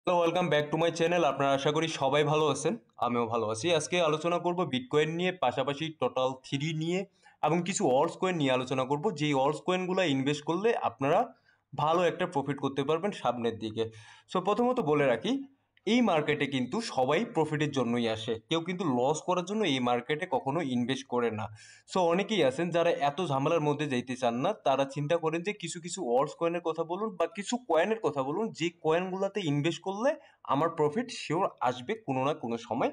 Hello, welcome back to my channel. আপনারা আশা করি সবাই ভালো আছেন। আমিও ভালো আছি। আজকে আলোচনা করব বিটকয়েন নিয়ে, পাশাপাশি টোটাল থ্রি নিয়ে এবং কিছু অল্টস কয়েন নিয়ে আলোচনা করব, যেই অল্টস কয়েনগুলো ইনভেস্ট করলে আপনারা ভালো একটা প্রফিট করতে পারবেন সামনের দিকে। সো প্রথমত বলে রাখি, এই মার্কেটে কিন্তু সবাই প্রফিটের জন্যই আসে, কেউ কিন্তু লস করার জন্য এই মার্কেটে কখনো ইনভেস্ট করে না। সো অনেকেই আছেন যারা এত ঝামেলার মধ্যে যাইতে চান না, তারা চিন্তা করেন যে কিছু কিছু অল্টস কয়েনের কথা বলুন বা কিছু কয়েনের কথা বলুন, যে কয়েনগুলোতে ইনভেস্ট করলে আমার প্রফিট শিওর আসবে কোনো না কোনো সময়,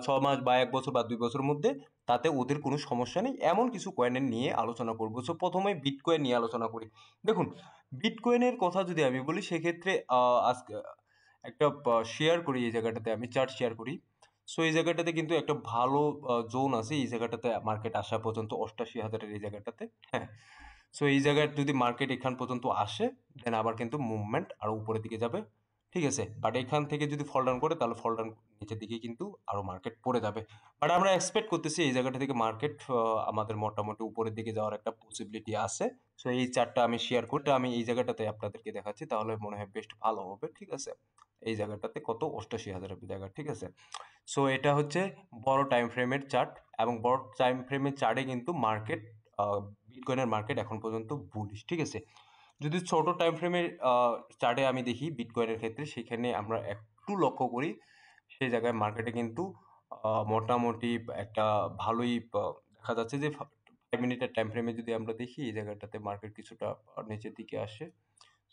6 মাস বা 1 বছর বা 2 বছরের মধ্যে। তাতে ওদের কোনো সমস্যা নেই, এমন কিছু কয়েনের নিয়ে আলোচনা করবো। সো প্রথমে বিটকয়েন নিয়ে আলোচনা করি। দেখুন, বিটকয়েনের কথা যদি আমি বলি, সেক্ষেত্রে আজকে একটা শেয়ার করি, এই জায়গাটাতে আমি চার্ট শেয়ার করি। সো এই জায়গাটাতে কিন্তু একটা ভালো জোন আছে, এই জায়গাটাতে মার্কেট আসা পর্যন্ত 88,000-এর এই জায়গাটাতে। হ্যাঁ, সো এই জায়গায় যদি মার্কেট এখান পর্যন্ত আসে, দেন আবার কিন্তু মুভমেন্ট আরো উপরের দিকে যাবে। ঠিক আছে, বাট এখান থেকে যদি ফল ডাউন করে, তাহলে ফল ডাউন নিচের দিকে কিন্তু আরো মার্কেট পড়ে যাবে। বাট আমরা এক্সপেক্ট করতেছি এই জায়গাটা থেকে মার্কেট আমাদের মোটামুটি উপরের দিকে যাওয়ার একটা পসিবিলিটি আছে। সো এই চার্টটা আমি শেয়ার করি, আমি এই জায়গাটাতে আপনাদেরকে দেখাচ্ছি, তাহলে মনে হয় বেস্ট ভালো হবে। ঠিক আছে, এই জায়গাটাতে কত 88,000 জায়গা। ঠিক আছে, সো এটা হচ্ছে বড় টাইম ফ্রেমের চার্ট, এবং বড় টাইম ফ্রেমের চার্টে কিন্তু মার্কেট, বিটকয়েনের মার্কেট এখন পর্যন্ত বুলিশ। ঠিক আছে, যদি ছোট টাইম ফ্রেমের চার্টে আমি দেখি বিটকয়েনের ক্ষেত্রে, সেখানে আমরা একটু লক্ষ্য করি, সেই জায়গায় মার্কেটে কিন্তু মোটামুটি একটা ভালোই দেখা যাচ্ছে যে 5 মিনিটের টাইম ফ্রেমে যদি আমরা দেখি, এই জায়গাটাতে মার্কেট কিছুটা নিচের দিকে আসে।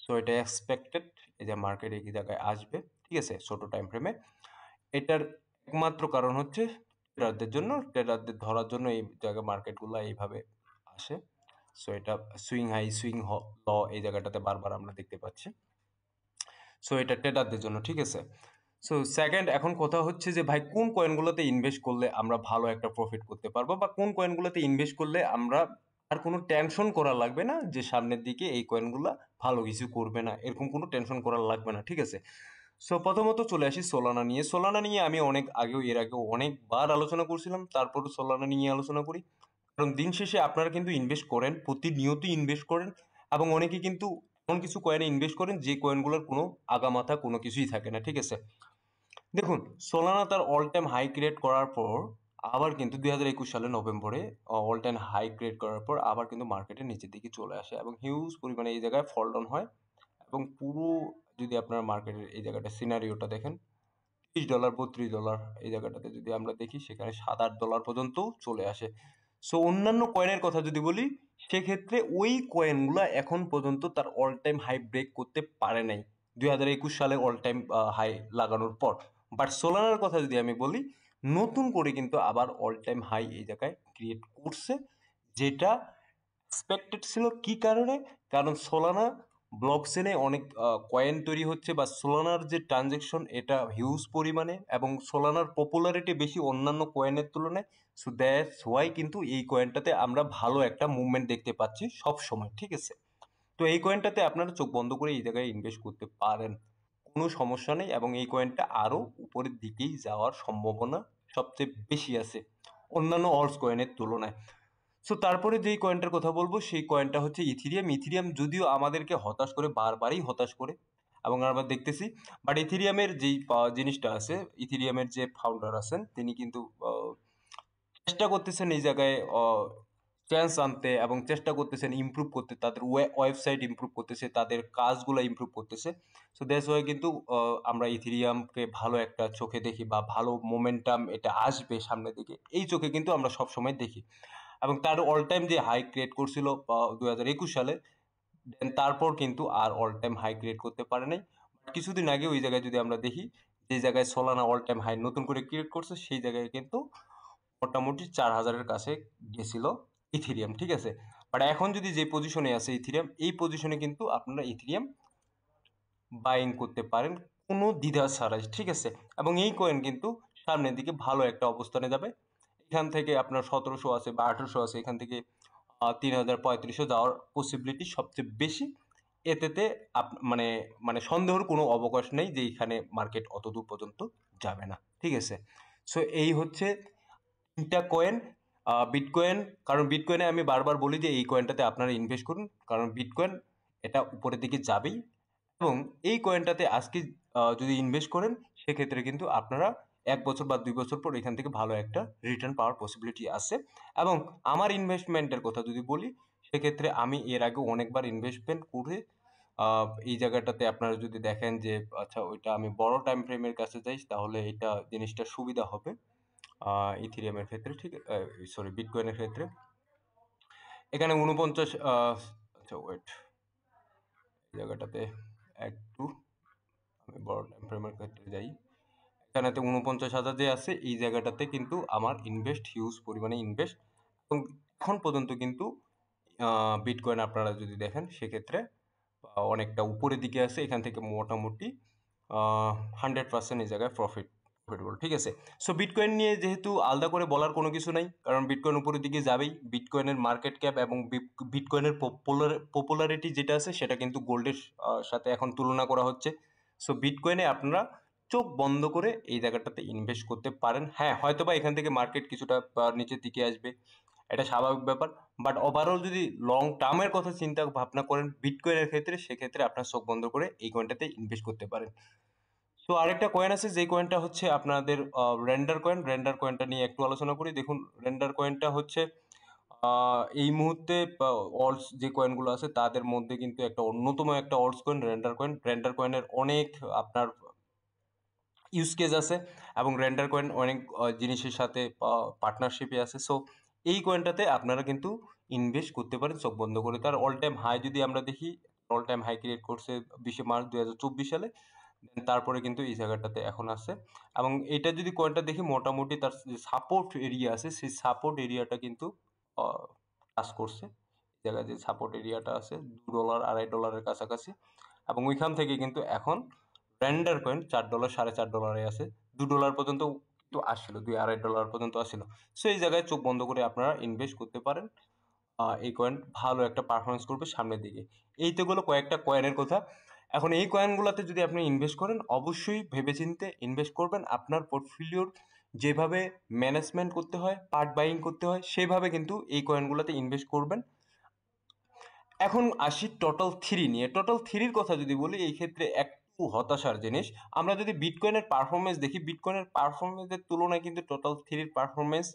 সো এটা এক্সপেক্টেড, এই যে মার্কেট এই জায়গায় আসবে। ঠিক আছে, ছোট টাইম ফ্রেমে। এটার একমাত্র কারণ হচ্ছে ট্রেডারদের জন্য, ট্রেডারদের ধরার জন্য এই জায়গায় মার্কেটগুলো এইভাবে আসে। সো এটা সুইং হাই সুইং ল এই জায়গাটাতে বারবার আমরা দেখতে পাচ্ছি। সো এটা ট্রেডারদের জন্য। ঠিক আছে, সো সেকেন্ড, এখন কথা হচ্ছে যে ভাই, কোন কয়েনগুলোতে ইনভেস্ট করলে আমরা ভালো একটা প্রফিট করতে পারবো, বা কোন কয়েনগুলোতে ইনভেস্ট করলে আমরা আর কোনো টেনশন করা লাগবে না যে সামনের দিকে এই কয়েনগুলো ভালো কিছু করবে না, এরকম কোনো টেনশন করা লাগবে না। ঠিক আছে, সো প্রথমত চলে আসি সোলানা নিয়ে। সোলানা নিয়ে আমি এর আগেও অনেকবার আলোচনা করছিলাম, তারপর সোলানা নিয়ে আলোচনা করি। কারণ দিন শেষে আপনারা কিন্তু ইনভেস্ট করেন, প্রতিনিয়তই ইনভেস্ট করেন, এবং অনেকে কিন্তু এমন কিছু কয়েনে ইনভেস্ট করেন যে কয়েনগুলোর কোনো আগামাথা কোনো কিছুই থাকে না। ঠিক আছে, দেখুন, সোলানা তার অল টাইম হাই ক্রিয়েট করার পর আবার কিন্তু 2021 সালের নভেম্বরে অল টাইম হাই ক্রিয়েট করার পর আবার কিন্তু মার্কেটের নিচের দিকে চলে আসে, এবং হিউজ পরিমাণে এই জায়গায় ফল ডাউন হয়। এবং পুরো, যদি আপনার মার্কেটের এই জায়গাটা সিনারিওটা দেখেন, $30 $32 এই জায়গাটাতে যদি আমরা দেখি, সেখানে $7-8 পর্যন্ত চলে আসে। সো অন্যান্য কয়েনের কথা যদি বলি, সেক্ষেত্রে ওই কয়েনগুলা এখন পর্যন্ত তার অল টাইম হাই ব্রেক করতে পারে নাই 2021 সালে অল টাইম হাই লাগানোর পর। বাট সোলানার কথা যদি আমি বলি, নতুন করে কিন্তু আবার অল টাইম হাই এই জায়গায় ক্রিয়েট করছে, যেটা এক্সপেক্টেড ছিল। কি কারণে? কারণ সোলানা ব্লকচেনে অনেক কয়েন তৈরি হচ্ছে, বা সোলানার যে ট্রানজেকশন এটা হিউজ পরিমাণে, এবং সোলানার পপুলারিটি বেশি অন্যান্য কয়েনের তুলনায়। সো দ্যাটস ওয়াই কিন্তু এই কয়েনটাতে আমরা ভালো একটা মুভমেন্ট দেখতে পাচ্ছি সব সময়। ঠিক আছে, তো এই কয়েনটাতে আপনারা চোখ বন্ধ করে এই জায়গায় ইনভেস্ট করতে পারেন, কোনো সমস্যা নেই, এবং এই কয়েনটা আরো উপরের দিকেই যাওয়ার সম্ভাবনা সবচেয়ে বেশি আছে অন্যান্য অল্টস কয়েনের তুলনায়। সো তারপরে যেই কয়েনটার কথা বলবো, সেই কয়েনটা হচ্ছে ইথিরিয়াম। ইথিরিয়াম যদিও আমাদেরকে হতাশ করে, বারবারই হতাশ করে, এবং আমরা দেখতেছি। বাট ইথিরিয়ামের যেই জিনিসটা আছে, ইথিরিয়ামের যে ফাউন্ডার আছেন, তিনি কিন্তু চেষ্টা করতেছেন এই জায়গায় চেঞ্জ আনতে, এবং চেষ্টা করতেছেন ইমপ্রুভ করতে, তাদের ওয়েবসাইট ইমপ্রুভ করতেছে, তাদের কাজগুলো ইমপ্রুভ করতেছে। সো দ্যাটস ওয়াই কিন্তু আমরা ইথিরিয়ামকে ভালো একটা চোখে দেখি, বা ভালো মোমেন্টাম এটা আসবে সামনের দিকে, এই চোখে কিন্তু আমরা সবসময় দেখি। এবং তার অল টাইম যে হাই ক্রিয়েট করছিল 2021 সালে, দেন তারপর কিন্তু আর অল টাইম হাই ক্রিয়েট করতে পারে নাই। কিছুদিন আগে ওই জায়গায় যদি আমরা দেখি, যে জায়গায় সোলানা অল টাইম হাই নতুন করে ক্রিয়েট করছে, সেই জায়গায় কিন্তু মোটামুটি 4,000-এর কাছে গেছিল ইথিরিয়াম। ঠিক আছে, বাট এখন যদি যে পজিশনে আছে ইথিরিয়াম, এই পজিশনে কিন্তু আপনারা ইথিরিয়াম বাইং করতে পারেন কোনো দ্বিধা ছাড়াই। ঠিক আছে, এবং এই কয়েন কিন্তু সামনের দিকে ভালো একটা অবস্থানে যাবে। এখান থেকে আপনার 1700 আছে বা 1800 আছে, এখান থেকে 3,000 3500 যাওয়ার পসিবিলিটি সবচেয়ে বেশি। এতেতে মানে মানে সন্দেহের কোনো অবকাশ নেই যে এখানে মার্কেট অত দূর পর্যন্ত যাবে না। ঠিক আছে, সো এই হচ্ছে তিনটা কয়েন। বিটকয়েন, কারণ বিটকয়েনে আমি বারবার বলি যে এই কয়েনটাতে আপনারা ইনভেস্ট করুন, কারণ বিটকয়েন এটা উপরের দিকে যাবেই। এবং এই কয়েনটাতে আজকে যদি ইনভেস্ট করেন সেক্ষেত্রে কিন্তু আপনারা 1 বছর বা 2 বছর পর এখান থেকে ভালো একটা রিটার্ন পাওয়ার পসিবিলিটি আছে। এবং আমার ইনভেস্টমেন্টের কথা যদি বলি সেক্ষেত্রে আমি এর আগে অনেকবার ইনভেস্টমেন্ট করে এই জায়গাটাতে আপনারা যদি দেখেন যে আচ্ছা ওইটা আমি বড় টাইম ফ্রেমের কাছে যাই তাহলে এটা জিনিসটা সুবিধা হবে ইথিরিয়ামের ক্ষেত্রে, ঠিক সরি বিটকয়েনের ক্ষেত্রে। এখানে 49 আচ্ছা ওয়েট, এই জায়গাটাতে একটু আমি বড় টাইম ফ্রেমের ক্ষেত্রে যাই। এখানেতে 49,000 যে আছে এই জায়গাটাতে কিন্তু আমার ইনভেস্ট হিউজ পরিমাণে ইনভেস্ট, এবং এখন পর্যন্ত কিন্তু বিটকয়েন আপনারা যদি দেখেন সেক্ষেত্রে অনেকটা উপরের দিকে আছে। এখান থেকে মোটামুটি 100% এই জায়গায় প্রফিটেবল, ঠিক আছে। সো বিটকয়েন নিয়ে যেহেতু আলাদা করে বলার কোনো কিছু নাই, কারণ বিটকয়েন উপরের দিকে যাবেই। বিটকয়েনের মার্কেট ক্যাপ এবং বিটকয়েনের পপুলারিটি যেটা আছে সেটা কিন্তু গোল্ডের সাথে এখন তুলনা করা হচ্ছে। সো বিটকয়েনে আপনারা চোখ বন্ধ করে এই জায়গাটাতে ইনভেস্ট করতে পারেন। হ্যাঁ, হয়তোবা এখান থেকে মার্কেট কিছুটা নিচের দিকে আসবে, এটা স্বাভাবিক ব্যাপার। বাট ওভারঅল যদি লং টার্মের কথা চিন্তা ভাবনা করেন বিটকয়েনের ক্ষেত্রে, সেক্ষেত্রে আপনার চোখ বন্ধ করে এই কয়েনটাতে ইনভেস্ট করতে পারেন। সো আরেকটা কয়েন আছে যে কয়েনটা হচ্ছে আপনাদের রেন্ডার কয়েন। রেন্ডার কয়েনটা নিয়ে একটু আলোচনা করি। দেখুন রেন্ডার কয়েনটা হচ্ছে এই মুহূর্তে অলস যে কয়েনগুলো আছে তাদের মধ্যে কিন্তু একটা অন্যতম একটা অলস কয়েন রেন্ডার কয়েন। রেন্ডার কয়েনের অনেক আপনার ইউজ কেস আছে এবং রেন্ডার কয়েন অনেক জিনিসের সাথে পার্টনারশিপে আছে। সো এই কয়েনটাতে আপনারা কিন্তু ইনভেস্ট করতে পারেন চোখ বন্ধ করে। তার অল টাইম হাই যদি আমরা দেখি, অল টাইম হাই ক্রিয়েট করছে 20 মার্চ 2024 সালে। তারপরে কিন্তু এই জায়গাটাতে এখন আছে, এবং এটা যদি কয়েনটা দেখি মোটামুটি তার যে সাপোর্ট এরিয়া আছে সেই সাপোর্ট এরিয়াটা কিন্তু টাচ করছে। এই জায়গায় যে সাপোর্ট এরিয়াটা আছে $2 $2.5 কাছাকাছি, এবং ওইখান থেকে কিন্তু এখন রেন্ডার কয়েন $4 $4.5 আছে। $2 পর্যন্ত কিন্তু আসছিল, $2 $2.5 পর্যন্ত আসছিল। সো এই জায়গায় চোখ বন্ধ করে আপনারা ইনভেস্ট করতে পারেন। এই কয়েন ভালো একটা পারফরমেন্স করবে সামনের দিকে। এই তো গেলো কয়েকটা কয়েনের কথা। এখন এই কয়েনগুলোতে যদি আপনি ইনভেস্ট করেন অবশ্যই ভেবেচিন্তে ইনভেস্ট করবেন। আপনার পোর্টফোলিওর যেভাবে ম্যানেজমেন্ট করতে হয়, পার্ট বাইং করতে হয়, সেভাবে কিন্তু এই কয়েনগুলোতে ইনভেস্ট করবেন। এখন আসি টোটাল থ্রি নিয়ে। টোটাল থ্রির কথা যদি বলি এই ক্ষেত্রে একটু হতাশার জিনিস। আমরা যদি বিটকয়েনের পারফরমেন্স দেখি, বিটকয়েনের পারফরমেন্সের তুলনায় কিন্তু টোটাল থ্রির পারফরমেন্স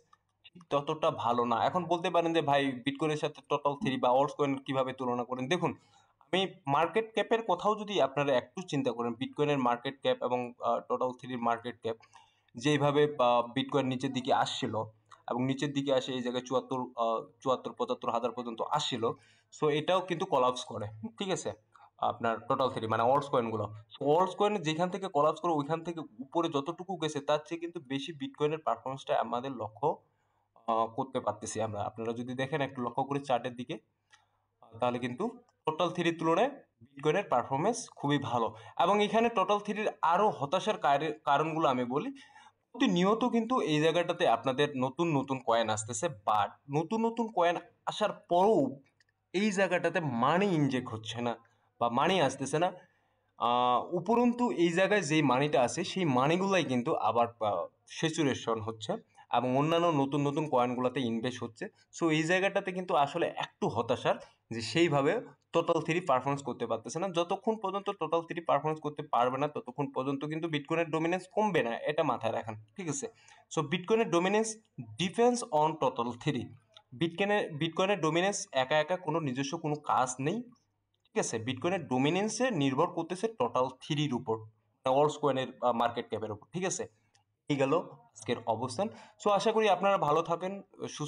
ঠিক ততটা ভালো না। এখন বলতে পারেন যে ভাই বিটকয়েনের সাথে টোটাল থ্রি বা অল্টস কয়েন কিভাবে তুলনা করেন। দেখুন আমি মার্কেট ক্যাপের কথাও যদি আপনারা একটু চিন্তা করেন, বিটকয়েনের মার্কেট ক্যাপ এবং টোটাল থ্রির মার্কেট ক্যাপ যেইভাবে বিটকয়েন নিচের দিকে আসছিল এবং নিচের দিকে আসে এই জায়গায় 74-75 হাজার পর্যন্ত আসছিল। সো এটাও কিন্তু কলাপস করে, ঠিক আছে। আপনার টোটাল থ্রি মানে অল্টস কয়েনগুলো, অল্টস কয়েন যেখান থেকে কলাপস করে ওইখান থেকে উপরে যতটুকু গেছে তার চেয়ে কিন্তু বেশি বিটকয়েনের পারফরমেন্সটা আমাদের লক্ষ্য করতে পারতেছি আমরা। আপনারা যদি দেখেন একটু লক্ষ্য করে চার্টের দিকে, তাহলে কিন্তু টোটাল থ্রির তুলনায় বিটকয়েনের পারফরমেন্স খুবই ভালো। এবং এখানে টোটাল থ্রির আরো হতাশার কারণগুলো আমি বলি। প্রতিনিয়ত কিন্তু এই জায়গাটাতে আপনাদের নতুন নতুন কয়েন আসতেছে, বাট নতুন নতুন কয়েন আসার পরেও এই জায়গাটাতে মানি ইনজেক্ট হচ্ছে না বা মানি আসতেছে না। উপরন্তু এই জায়গায় যেই মানিটা আছে সেই মানিগুলাই কিন্তু আবার স্যাচুরেশন হচ্ছে এবং অন্যান্য নতুন নতুন কয়েনগুলোতে ইনভেস্ট হচ্ছে। সো এই জায়গাটাতে কিন্তু আসলে একটু হতাশার যে সেইভাবে টোটাল থ্রি পারফরমেন্স করতে পারতেছে না। যতক্ষণ পর্যন্ত টোটাল থ্রি পারফরমেন্স করতে পারবে না ততক্ষণ পর্যন্ত কিন্তু বিটকয়েনের ডোমিনেন্স কমবে না, এটা মাথায় রাখেন, ঠিক আছে। সো বিটকয়েনের dominance depends on total three. বিটকয়েনের ডোমিনেন্স একা একা কোনো নিজস্ব কোনো কাজ নেই, ঠিক আছে। বিটকয়েনের ডোমিনেন্সে নির্ভর করতেছে টোটাল থ্রির উপর, অলস কয়েনের মার্কেট ক্যাপের উপর, ঠিক আছে। এই গেল আজকের অবস্থান। সো আশা করি আপনারা ভালো থাকেন, সুস্থ